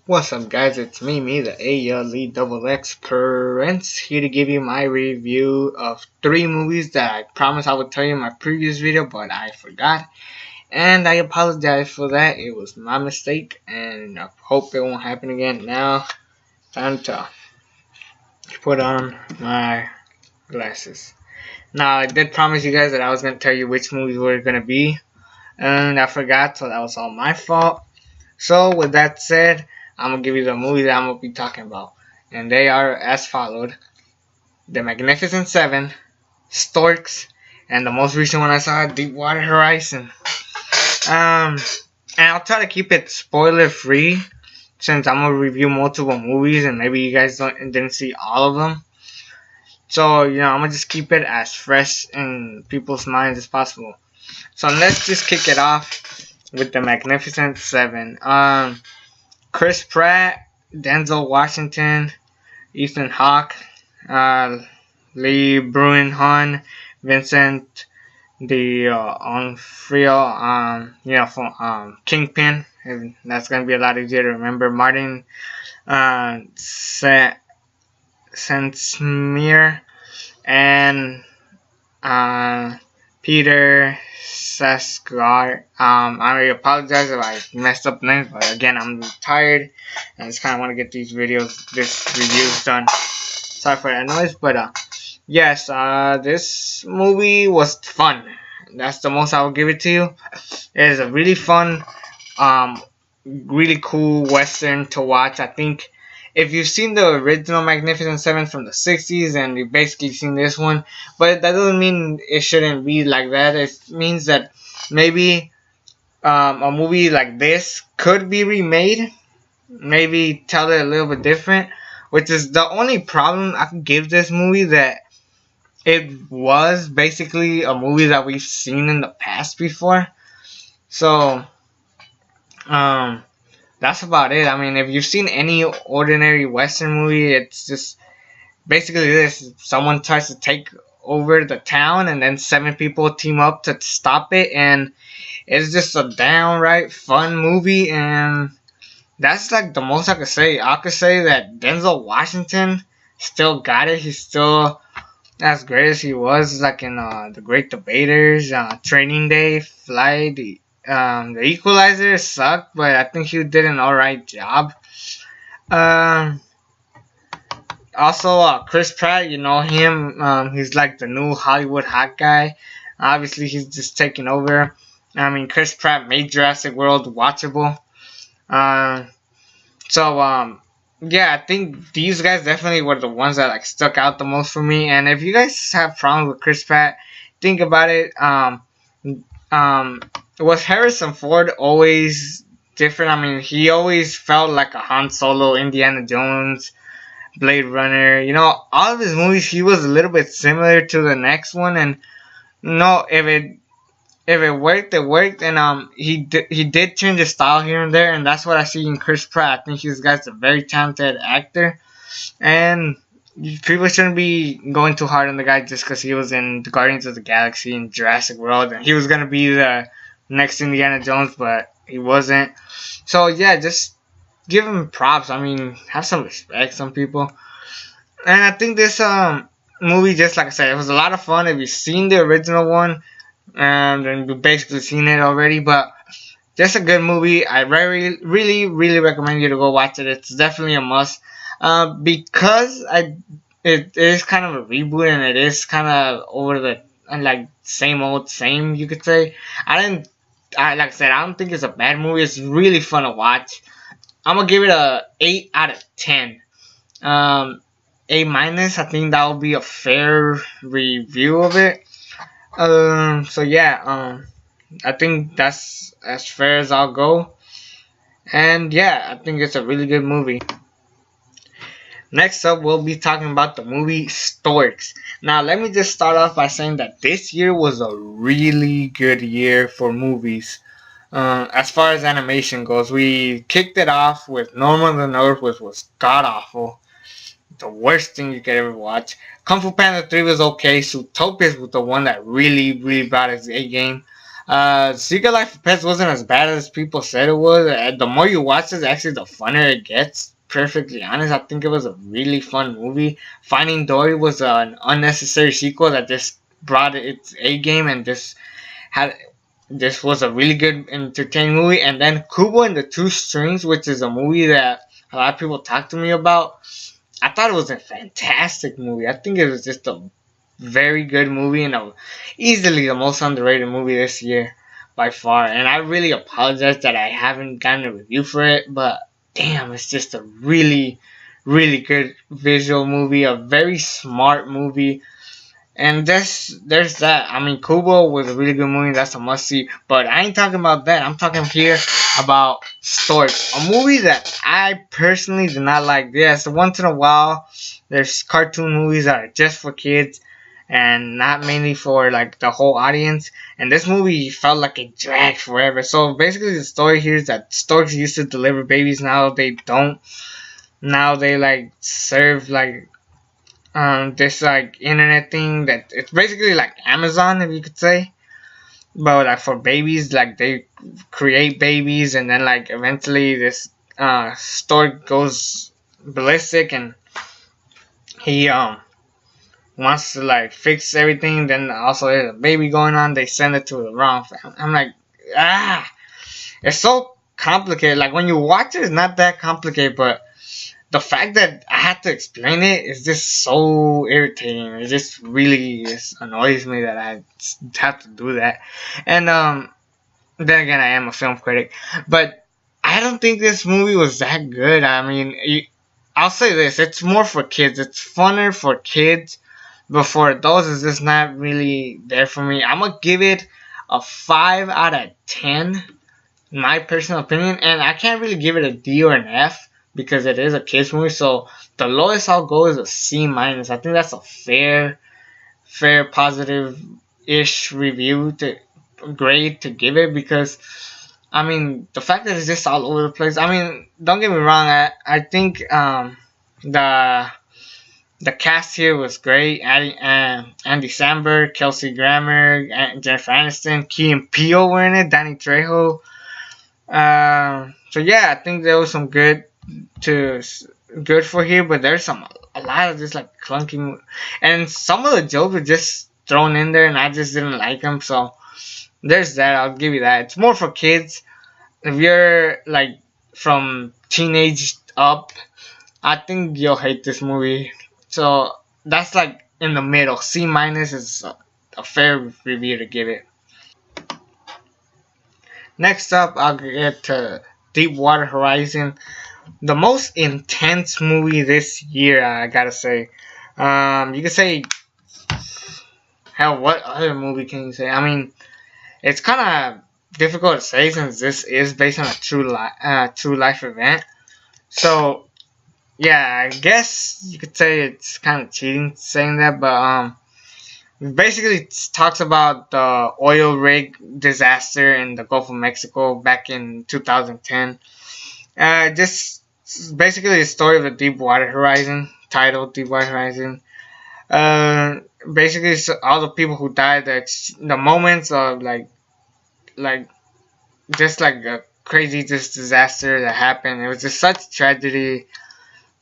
What's up, guys? It's me, the ALE Double X Prince, here to give you my review of 3 movies that I promised I would tell you in my previous video, but I forgot. And I apologize for that. It was my mistake, and I hope it won't happen again. Now, time to put on my glasses. Now, I did promise you guys that I was going to tell you which movies were going to be, and I forgot, so that was all my fault. So, with that said, I'm going to give you the movies that I'm going to be talking about. And they are as followed: The Magnificent Seven, Storks, and the most recent one I saw, Deepwater Horizon. And I'll try to keep it spoiler free, since I'm going to review multiple movies and maybe you guys didn't see all of them. So, I'm going to just keep it as fresh in people's minds as possible. So let's just kick it off with The Magnificent Seven. Chris Pratt, Denzel Washington, Ethan Hawke, Lee Bruin-Hahn, Vincent D'Onofrio, from Kingpin. And that's gonna be a lot easier to remember. Martin Sensmere and Peter Sarsgaard. I apologize if I messed up names, but again, I'm tired and I just kind of want to get these reviews done. Sorry for that noise, but yes, this movie was fun. That's the most I will give it to you. It is a really fun, really cool Western to watch. I think if you've seen the original Magnificent Seven from the 60s and you've basically seen this one, but that doesn't mean it shouldn't be like that. It means that maybe a movie like this could be remade, maybe tell it a little bit different, which is the only problem I could give this movie, that it was basically a movie that we've seen in the past before. So, that's about it. I mean, if you've seen any ordinary Western movie, it's just basically this. Someone tries to take over the town and then 7 people team up to stop it, and it's just a downright fun movie, and that's like the most I could say. I could say that Denzel Washington still got it. He's still as great as he was like in The Great Debaters, Training Day, Flight. The Equalizer sucked, but I think he did an alright job. Also, Chris Pratt, you know him. He's like the new Hollywood hot guy. Obviously, he's just taking over. I mean, Chris Pratt made Jurassic World watchable. Yeah, I think these guys definitely were the ones that like stuck out the most for me. And if you guys have problems with Chris Pratt, think about it. Was Harrison Ford always different? I mean, he always felt like a Han Solo, Indiana Jones, Blade Runner. All of his movies, he was a little bit similar to the next one. And if it worked, it worked. And he did change his style here and there, and that's what I see in Chris Pratt. I think this guy's a very talented actor, and people shouldn't be going too hard on the guy just because he was in the Guardians of the Galaxy and Jurassic World, and he was gonna be the next Indiana Jones, but he wasn't. So yeah, just give him props. I mean, have some respect, some people. And I think this movie, just like I said, it was a lot of fun. If you've seen the original one, and you've basically seen it already, but just a good movie. I really recommend you to go watch it. It's definitely a must. Because it is kind of a reboot, and it is kind of over the like same old same, you could say. Like I said, I don't think it's a bad movie. It's really fun to watch. I'm gonna give it a 8 out of 10. A minus. I think that will be a fair review of it. So yeah, I think that's as fair as I'll go. And yeah, I think it's a really good movie. Next up, we'll be talking about the movie Storks. Now, let me just start off by saying that this year was a really good year for movies. As far as animation goes, we kicked it off with Norman the North, which was god-awful. The worst thing you could ever watch. Kung Fu Panda 3 was okay. Zootopia was the one that really brought its A game. Secret Life of Pets wasn't as bad as people said it was. The more you watch it, actually, the funnier it gets. Perfectly honest, I think it was a really fun movie. Finding Dory was an unnecessary sequel that just brought its A game and just had. This was a really good, entertaining movie. And then Kubo and the Two Strings, which is a movie that a lot of people talk to me about. I thought it was a fantastic movie. I think it was just a very good movie and easily the most underrated movie this year by far. And I really apologize that I haven't gotten a review for it, but damn, it's just a really, really good visual movie, a very smart movie. And there's that. I mean, Kubo was a really good movie. That's a must see. But I ain't talking about that. I'm talking here about Storks, a movie that I personally do not like. Yes, once in a while, there's cartoon movies that are just for kids and not mainly for like the whole audience. And this movie felt like it dragged forever. So basically, the story here is that storks used to deliver babies. Now they don't. Now they like serve like this like internet thing that it's basically like Amazon, if you could say, but like for babies. Like they create babies and then like eventually this stork goes ballistic and he wants to like fix everything. Then also there's a baby going on. They send it to the wrong family. I'm like, ah, it's so complicated. Like when you watch it, it's not that complicated, but the fact that I had to explain it is just so irritating. It just really just annoys me that I have to do that. And then again, I am a film critic, but I don't think this movie was that good. I mean, I'll say this: it's more for kids. It's funner for kids, but for adults, it's just not really there for me. I'm gonna give it a 5 out of 10, in my personal opinion, and I can't really give it a D or an F because it is a kids movie. So the lowest I'll go is a C minus. I think that's a fair positive ish review to grade to give it, because I mean the fact that it's just all over the place. I mean, don't get me wrong. I think the the cast here was great. Andy Samberg, Kelsey Grammer, Jennifer Aniston, Key and Peele were in it. Danny Trejo. So yeah, I think there was some to good for here, but there's a lot of just like clunky, and some of the jokes were just thrown in there, and I just didn't like them. So there's that. I'll give you that. It's more for kids. If you're like from teenage up, I think you'll hate this movie. So that's like in the middle. C minus is a fair review to give it. Next up, I'll get to Deepwater Horizon, the most intense movie this year. I gotta say, you could say, hell, what other movie can you say? I mean, it's kind of difficult to say since this is based on a true life event. So yeah, I guess you could say it's kind of cheating saying that, but basically it talks about the oil rig disaster in the Gulf of Mexico back in 2010. Just basically the story of the Deepwater Horizon, titled Deepwater Horizon. Uh, Basically, all the people who died, the moments of like just like a crazy just disaster that happened. It was just such tragedy,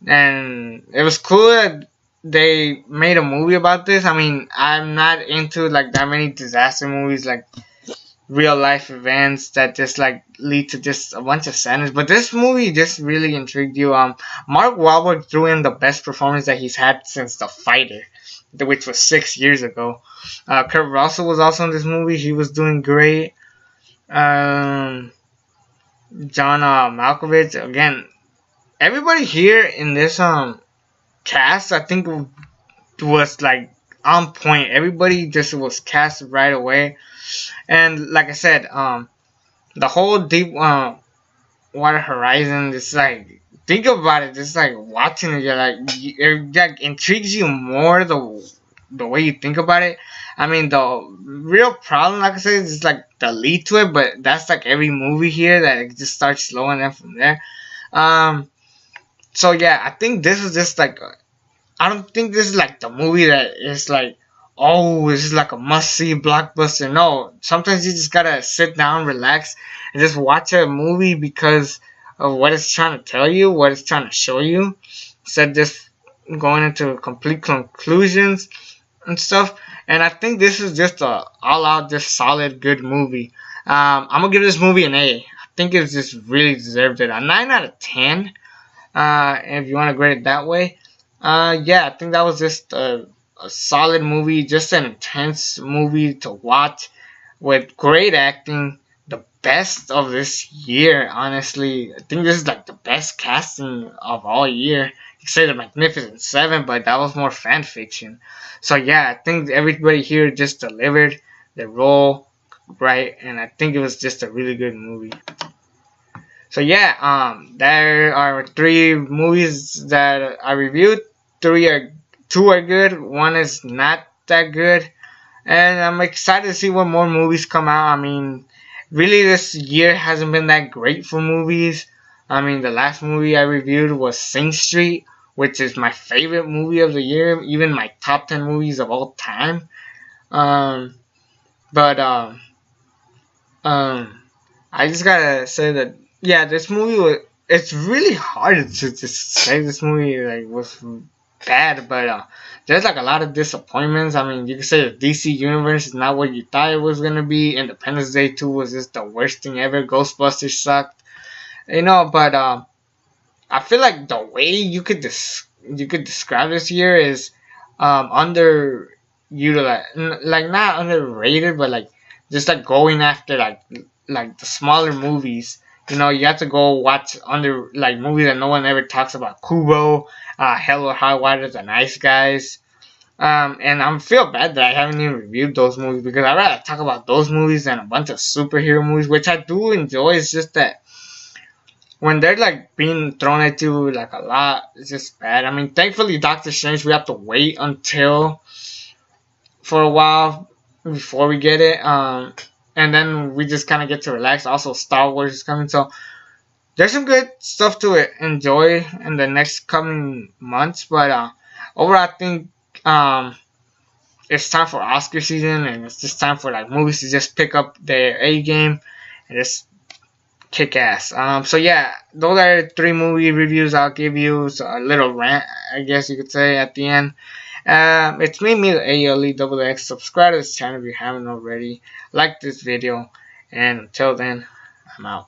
and it was cool that they made a movie about this. I mean, I'm not into like that many disaster movies, like real life events that just like lead to just a bunch of sadness. But this movie just really intrigued you. Mark Wahlberg threw in the best performance that he's had since The Fighter, which was 6 years ago. Kurt Russell was also in this movie. He was doing great. Um, John Malkovich again. Everybody here in this cast, I think, was like on point. Everybody just was cast right away, and like I said, the whole Deep Water Horizon, just like think about it, just like watching it, it like intrigues you more the way you think about it. I mean, the real problem, like I said, is just like the lead to it, but that's like every movie here that it just starts slow and then from there. Um, so yeah, I think this is just like I don't think this is like the movie that is like, oh, this is like a must-see blockbuster. No, sometimes you just gotta sit down, relax, and just watch a movie because of what it's trying to tell you, what it's trying to show you, instead of just going into complete conclusions and stuff. And I think this is just a all-out, just solid, good movie. I'm gonna give this movie an A. I think it's just really deserved it. A 9 out of 10. If you want to grade it that way. Yeah, I think that was just a solid movie, just an intense movie to watch with great acting. The best of this year, honestly. I think this is like the best casting of all year. You say the Magnificent Seven, but that was more fan fiction. So yeah, I think everybody here just delivered their role right, and I think it was just a really good movie. So yeah, there are 3 movies that I reviewed. Two are good. One is not that good, and I'm excited to see what more movies come out. I mean, really, this year hasn't been that great for movies. I mean, the last movie I reviewed was Sing Street, which is my favorite movie of the year, even my top 10 movies of all time. Um, but um, I just gotta say that yeah, this movie was. It's really hard to just say this movie like was bad, but there's like a lot of disappointments. I mean, you could say the DC universe is not what you thought it was gonna be. Independence Day 2 was just the worst thing ever. Ghostbusters sucked, but I feel like the way you could describe this year is underutilized, like not underrated, but like just like going after like the smaller movies. You have to go watch under like movies that no one ever talks about. Kubo, Hell or High Water, The Nice Guys. And I feel bad that I haven't even reviewed those movies because I'd rather talk about those movies than a bunch of superhero movies, which I do enjoy. It's just that when they're like being thrown at you like a lot, it's just bad. I mean, thankfully, Doctor Strange, we have to wait until for a while before we get it. And then we just kind of get to relax. Also, Star Wars is coming, so there's some good stuff to enjoy in the next coming months. But overall, I think it's time for Oscar season, and it's just time for like movies to just pick up their A game and just kick ass. So yeah, those are 3 movie reviews I'll give you. So a little rant, I guess you could say, at the end. It's me, ALE Subscribe to this channel if you haven't already. Like this video, and until then, I'm out.